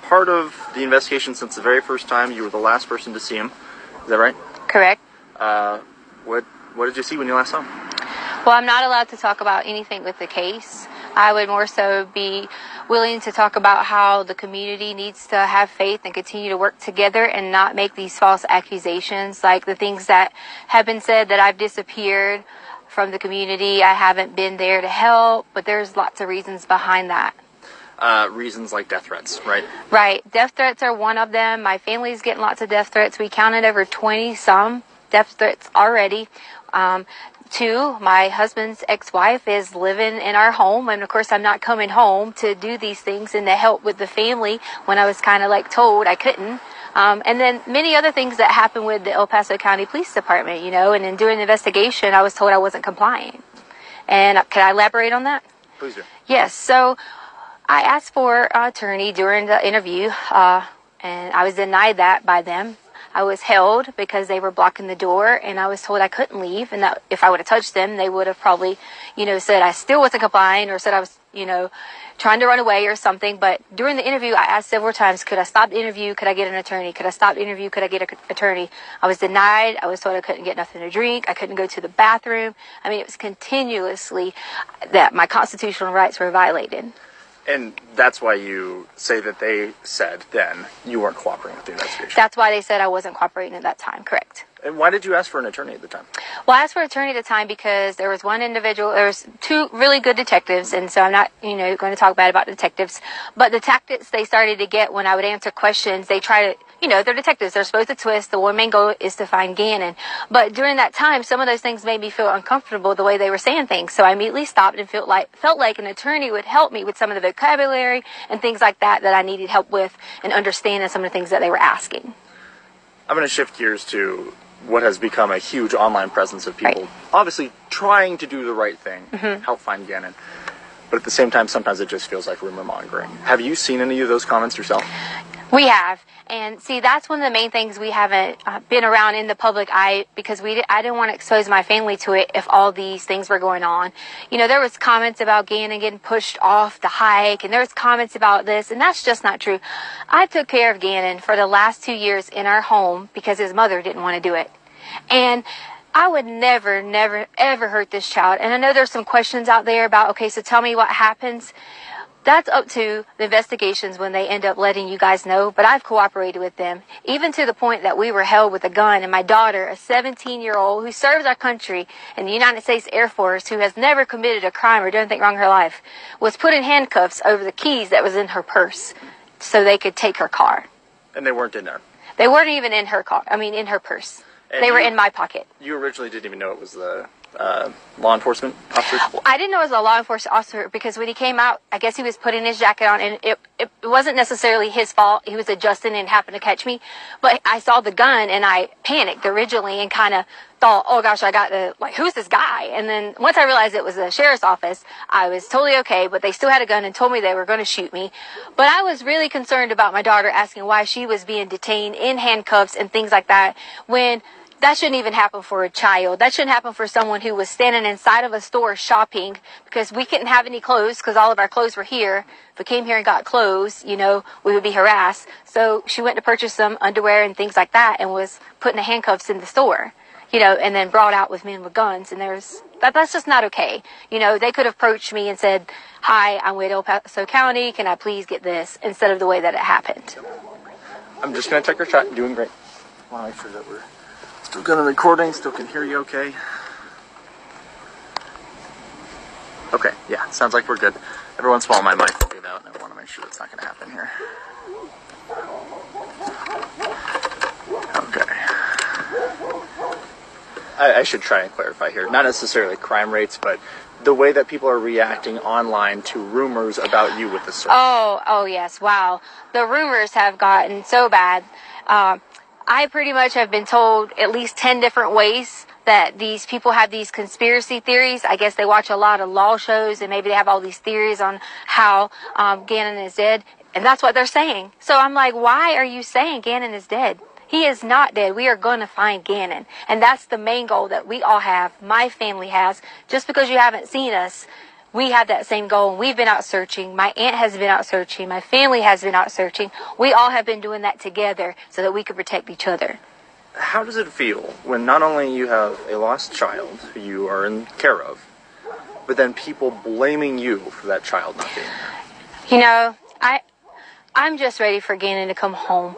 part of the investigation since the very first time. You were the last person to see him. Is that right? Correct. What did you see when you last saw him? Well, I'm not allowed to talk about anything with the case. I would more so be willing to talk about how the community needs to have faith and continue to work together and not make these false accusations, like the things that have been said that I've disappeared from the community. I haven't been there to help, but there's lots of reasons behind that. Reasons like death threats, right? Right. Death threats are one of them. My family's getting lots of death threats. We counted over 20-some death threats already. Two, my husband's ex-wife is living in our home, and of course I'm not coming home to do these things and to help with the family when I was kind of like told I couldn't. And then many other things that happened with the El Paso County Police Department, you know, and then during the investigation I was told I wasn't complying. And can I elaborate on that? Please do. Yes, so I asked for an attorney during the interview, and I was denied that by them. I was held because they were blocking the door, and I was told I couldn't leave, and that if I would have touched them, they would have probably, you know, said I still wasn't complying or said I was, you know, trying to run away or something. But during the interview, I asked several times, could I stop the interview? Could I get an attorney? Could I stop the interview? Could I get an attorney? I was denied. I was told I couldn't get nothing to drink. I couldn't go to the bathroom. I mean, it was continuously that my constitutional rights were violated. And that's why you say that they said then you weren't cooperating with the investigation. That's why they said I wasn't cooperating at that time, correct. And why did you ask for an attorney at the time? Well, I asked for an attorney at the time because there was one individual, there was two really good detectives, and so I'm not, you know, going to talk bad about detectives, but the tactics they started to get when I would answer questions, they try to, you know, they're detectives, they're supposed to twist, the one main goal is to find Gannon. But during that time, some of those things made me feel uncomfortable the way they were saying things, so I immediately stopped and felt like an attorney would help me with some of the vocabulary and things like that I needed help with and understanding some of the things that they were asking. I'm going to shift gears to what has become a huge online presence of people obviously trying to do the right thing, help find Gannon. But at the same time, sometimes it just feels like rumor mongering. Have you seen any of those comments yourself? We have. And see, that's one of the main things we haven't been around in the public eye because I didn't want to expose my family to it if all these things were going on. You know, there was comments about Gannon getting pushed off the hike, and there was comments about this, and that's just not true. I took care of Gannon for the last 2 years in our home because his mother didn't want to do it. And I would never, ever hurt this child. And I know there's some questions out there about, okay, so tell me what happens. That's up to the investigations when they end up letting you guys know, but I've cooperated with them, even to the point that we were held with a gun, and my daughter, a 17-year-old who serves our country in the United States Air Force, who has never committed a crime or done anything wrong in her life, was put in handcuffs over the keys that was in her purse so they could take her car. And they weren't in there? They weren't even in her car, in her purse. And they were in my pocket. You originally didn't even know it was the law enforcement officer? I didn't know it was a law enforcement officer because when he came out, I guess he was putting his jacket on, and it wasn't necessarily his fault. He was adjusting and happened to catch me. But I saw the gun, and I panicked originally and kind of thought, oh, gosh, who's this guy? And then once I realized it was the sheriff's office, I was totally okay, but they still had a gun and told me they were going to shoot me. But I was really concerned about my daughter, asking why she was being detained in handcuffs and things like that when that shouldn't even happen for a child. That shouldn't happen for someone who was standing inside of a store shopping because we couldn't have any clothes because all of our clothes were here. If we came here and got clothes, we would be harassed. So she went to purchase some underwear and things like that and was put in the handcuffs in the store, and then brought out with men with guns. And that's just not okay. They could have approached me and said, hi, I'm with El Paso County. Can I please get this? Instead of the way that it happened. I'm just going to take her shot. Doing great. I want to make sure that we're still good on recording, still can hear you okay. Okay, yeah, sounds like we're good. Every once in a while my mic will get out, and I want to make sure that's not going to happen here. Okay. I should try and clarify here. Not necessarily crime rates, but the way that people are reacting online to rumors about you with the search. Oh, yes, wow. The rumors have gotten so bad. I pretty much have been told at least 10 different ways that these people have these conspiracy theories. I guess they watch a lot of law shows and maybe they have all these theories on how Gannon is dead. And that's what they're saying. So I'm like, why are you saying Gannon is dead? He is not dead. We are going to find Gannon. And that's the main goal that we all have, my family has. Just because you haven't seen us, we have that same goal, and we've been out searching. My aunt has been out searching. My family has been out searching. We all have been doing that together so that we could protect each other. How does it feel when not only you have a lost child who you are in care of, but then people blaming you for that child not being there? You know, I'm just ready for Gannon to come home.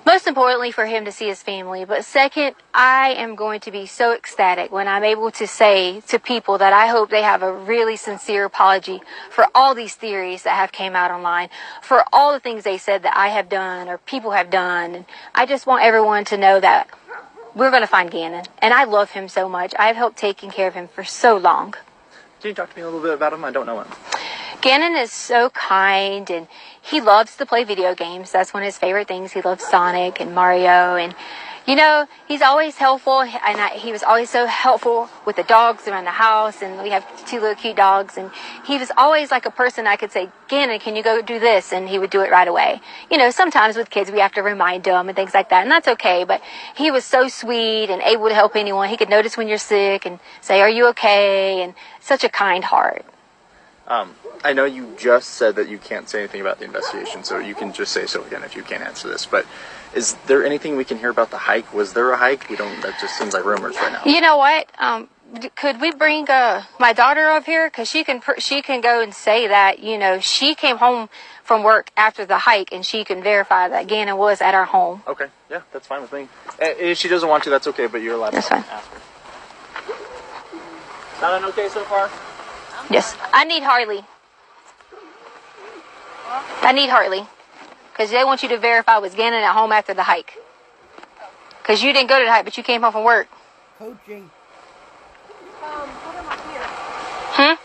Most importantly, for him to see his family. But second, I am going to be so ecstatic when I'm able to say to people that I hope they have a really sincere apology for all these theories that have came out online, for all the things they said that I have done or people have done. And I just want everyone to know that we're going to find Gannon. And I love him so much. I've helped taking care of him for so long. Can you talk to me a little bit about him? I don't know him. Gannon is so kind, and he loves to play video games. That's one of his favorite things. He loves Sonic and Mario, and, you know, he's always helpful, and he was always so helpful with the dogs around the house, and we have 2 little cute dogs, and he was always like a person I could say, Gannon, can you go do this? And he would do it right away. You know, sometimes with kids we have to remind them and things like that, and that's okay, but he was so sweet and able to help anyone. He could notice when you're sick and say, are you okay? And such a kind heart. I know you just said that you can't say anything about the investigation, so you can just say so again if you can't answer this. But is there anything we can hear about the hike? Was there a hike? That just seems like rumors right now. You know what? Could we bring my daughter up here? Because she can go and say that, you know, she came home from work after the hike, and she can verify that Gannon was at our home. Okay, yeah, that's fine with me. If she doesn't want to, that's okay, but you're allowed to ask her. Not an okay so far? Yes. I need Harley. Because they want you to verify was Gannon at home after the hike. Because you didn't go to the hike, but you came home from work. Coaching. What am I Hmm? here?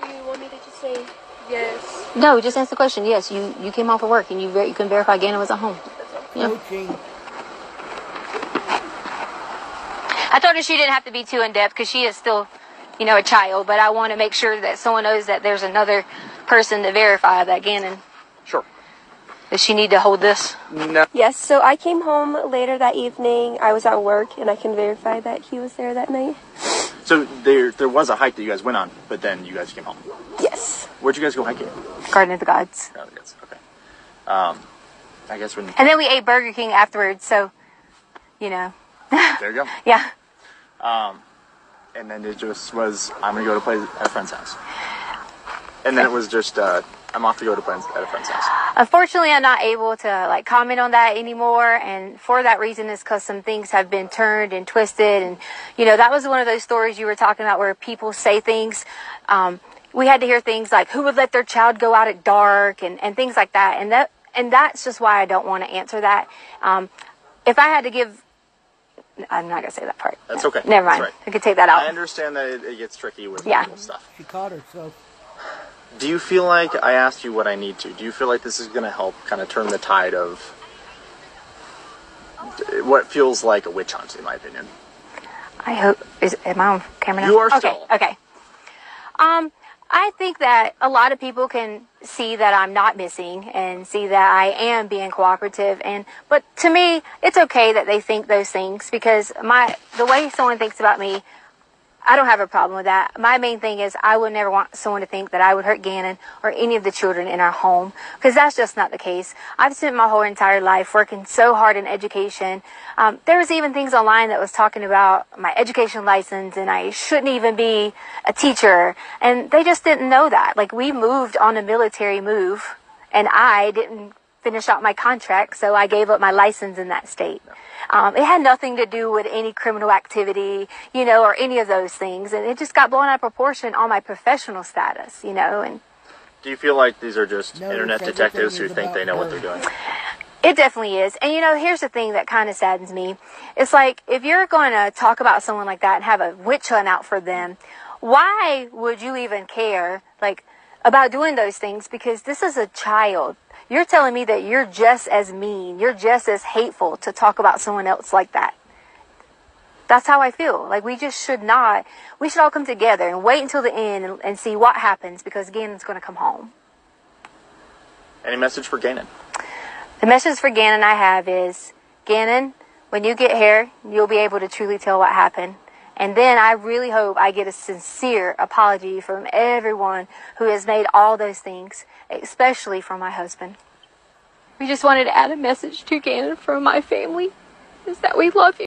Do you want me to just say yes? No, just answer the question. Yes, you came home from work, and you can verify Gannon was at home. Yeah. Coaching. I told her she didn't have to be too in-depth because she is still, you know, a child. But I want to make sure that someone knows that there's another person to verify that Gannon. Sure. Does she need to hold this? No. Yes, so I came home later that evening. I was at work, and I can verify that he was there that night. So there was a hike that you guys went on, but then you guys came home. Yes. Where'd you guys go hiking? Garden of the Gods. Oh, yes. Okay. I guess when... And then we ate Burger King afterwards, so, you know. There you go. Yeah. And then it just was, I'm going to go to play at a friend's house. And then it was just, I'm off to go to play at a friend's house. Unfortunately, I'm not able to comment on that anymore, and for that reason is because some things have been turned and twisted, and you know that was one of those stories you were talking about where people say things. We had to hear things like who would let their child go out at dark and things like that, and that's just why I don't want to answer that. If I had to give, I'm not gonna say that part. That's okay. Never mind. That's right. I could take that out. I understand that it gets tricky with Yeah. legal stuff. She caught herself. Do you feel like I asked you what I need to? Do you feel like this is going to help kind of turn the tide of what feels like a witch hunt, in my opinion? I hope. Am I on camera now? You are still. Okay. I think that a lot of people can see that I'm not missing and see that I am being cooperative. But to me, it's okay that they think those things because the way someone thinks about me, I don't have a problem with that. My main thing is I would never want someone to think that I would hurt Gannon or any of the children in our home because that's just not the case. I've spent my whole entire life working so hard in education. There was even things online that was talking about my education license and I shouldn't even be a teacher. And they just didn't know that. Like we moved on a military move and I didn't finish out my contract, so I gave up my license in that state. It had nothing to do with any criminal activity, or any of those things. And it just got blown out of proportion on my professional status, And Do you feel like these are just internet detectives who think they know what they're doing? It definitely is. And, here's the thing that kind of saddens me. It's like, if you're going to talk about someone like that and have a witch hunt out for them, why would you even care, about doing those things? Because this is a child. You're telling me that you're just as mean, you're just as hateful to talk about someone else like that. That's how I feel. We just should not. We should all come together and wait until the end and see what happens because Gannon's going to come home. Any message for Gannon? The message for Gannon I have is, Gannon, when you get here, you'll be able to truly tell what happened. And then I really hope I get a sincere apology from everyone who has made all those things, especially from my husband. We just wanted to add a message to Gannon from my family, is that we love you.